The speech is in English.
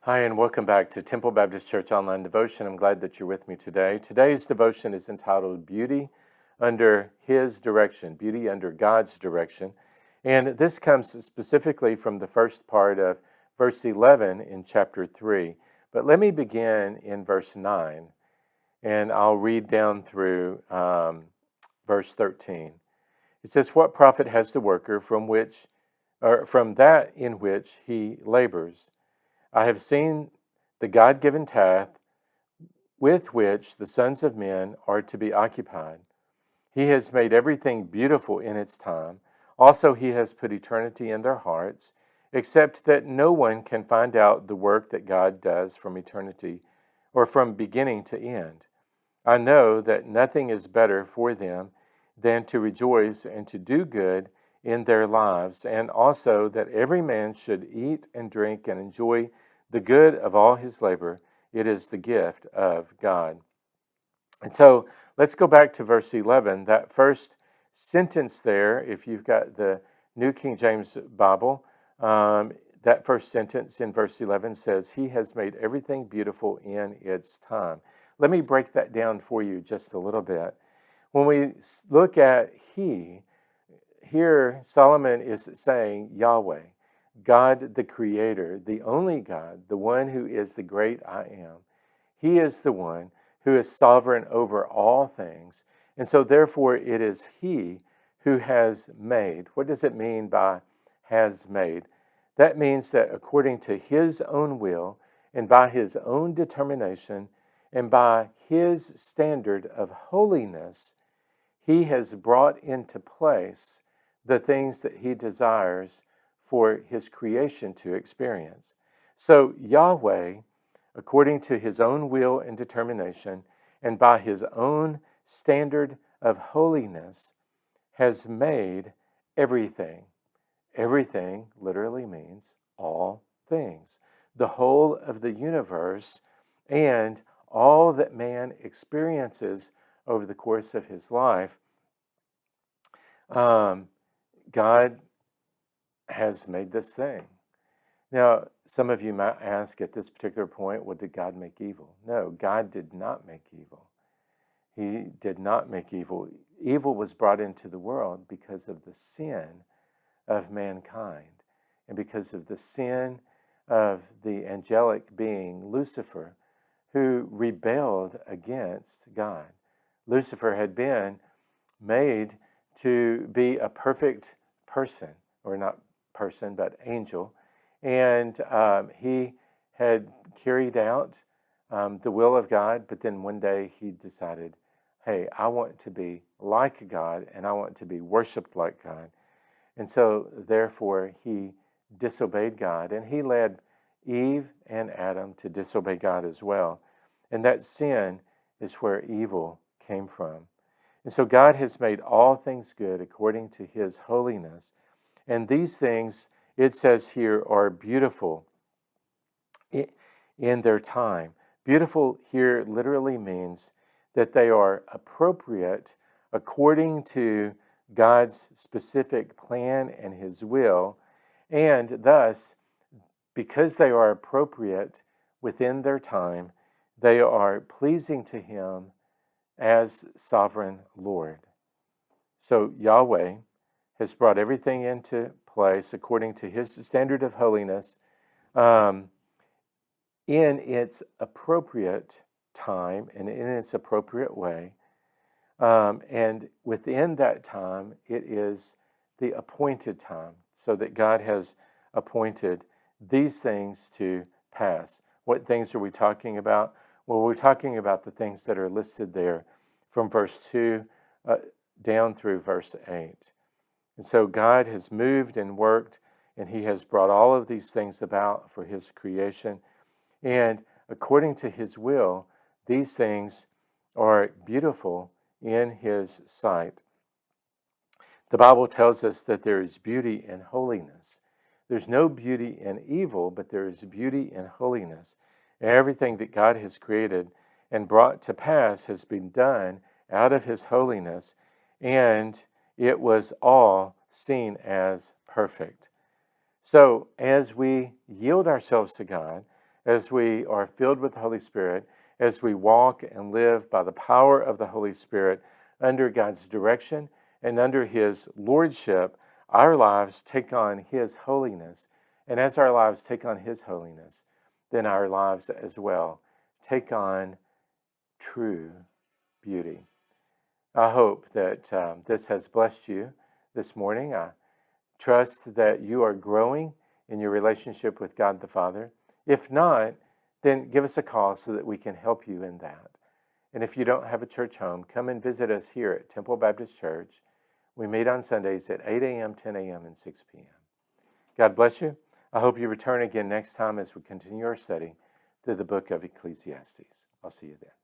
Hi, and welcome back to Temple Baptist Church Online Devotion. I'm glad that you're with me today. Today's devotion is entitled Beauty Under His Direction, Beauty Under God's Direction. And this comes specifically from the first part of verse 11 in chapter 3. But let me begin in verse 9, and I'll read down through verse 13. It says, "What profit has the worker from that in which he labors? I have seen the God-given task with which the sons of men are to be occupied. He has made everything beautiful in its time. Also, he has put eternity in their hearts, except that no one can find out the work that God does from eternity or from beginning to end. I know that nothing is better for them than to rejoice and to do good in their lives, and also that every man should eat and drink and enjoy the good of all his labor. It is the gift of God." And so let's go back to verse 11. That first sentence there, if you've got the New King James Bible, that first sentence in verse 11 says, "He has made everything beautiful in its time." Let me break that down for you just a little bit. When we look at He, here Solomon is saying Yahweh, God the Creator, the only God, the one who is the great I Am. He is the one who is sovereign over all things. And so therefore it is He who has made. What does it mean by has made? That means that according to His own will and by His own determination and by His standard of holiness, He has brought into place the things that He desires for His creation to experience. So Yahweh, according to His own will and determination, and by His own standard of holiness, has made everything. Everything literally means all things. The whole of the universe and all that man experiences over the course of his life, God has made this thing. Now, some of you might ask at this particular point, well, did God make evil? No, God did not make evil. He did not make evil. Evil was brought into the world because of the sin of mankind and because of the sin of the angelic being Lucifer, who rebelled against God. Lucifer had been made to be a perfect person, or not person, but angel, and he had carried out the will of God, but then one day he decided, hey, I want to be like God, and I want to be worshiped like God. And so, therefore, he disobeyed God, and he led Eve and Adam to disobey God as well. And that sin is where evil came from. And so God has made all things good according to His holiness. And these things, it says here, are beautiful in their time. Beautiful here literally means that they are appropriate according to God's specific plan and His will, and thus, because they are appropriate within their time, they are pleasing to Him as sovereign Lord. So Yahweh has brought everything into place according to His standard of holiness, in its appropriate time and in its appropriate way. And within that time, it is the appointed time, so that God has appointed these things to pass. What things are we talking about? Well, we're talking about the things that are listed there from verse 2 down through verse 8. And so God has moved and worked, and He has brought all of these things about for His creation. And according to His will, these things are beautiful in His sight. The Bible tells us that there is beauty in holiness. There's no beauty in evil, but there is beauty in holiness. Everything that God has created and brought to pass has been done out of His holiness, and it was all seen as perfect. So as we yield ourselves to God, as we are filled with the Holy Spirit, as we walk and live by the power of the Holy Spirit under God's direction and under His lordship, our lives take on His holiness. And as our lives take on His holiness, then our lives as well take on true beauty. I hope that this has blessed you this morning. I trust that you are growing in your relationship with God the Father. If not, then give us a call so that we can help you in that. And if you don't have a church home, come and visit us here at Temple Baptist Church. We meet on Sundays at 8 a.m., 10 a.m., and 6 p.m. God bless you. I hope you return again next time as we continue our study through the book of Ecclesiastes. I'll see you then.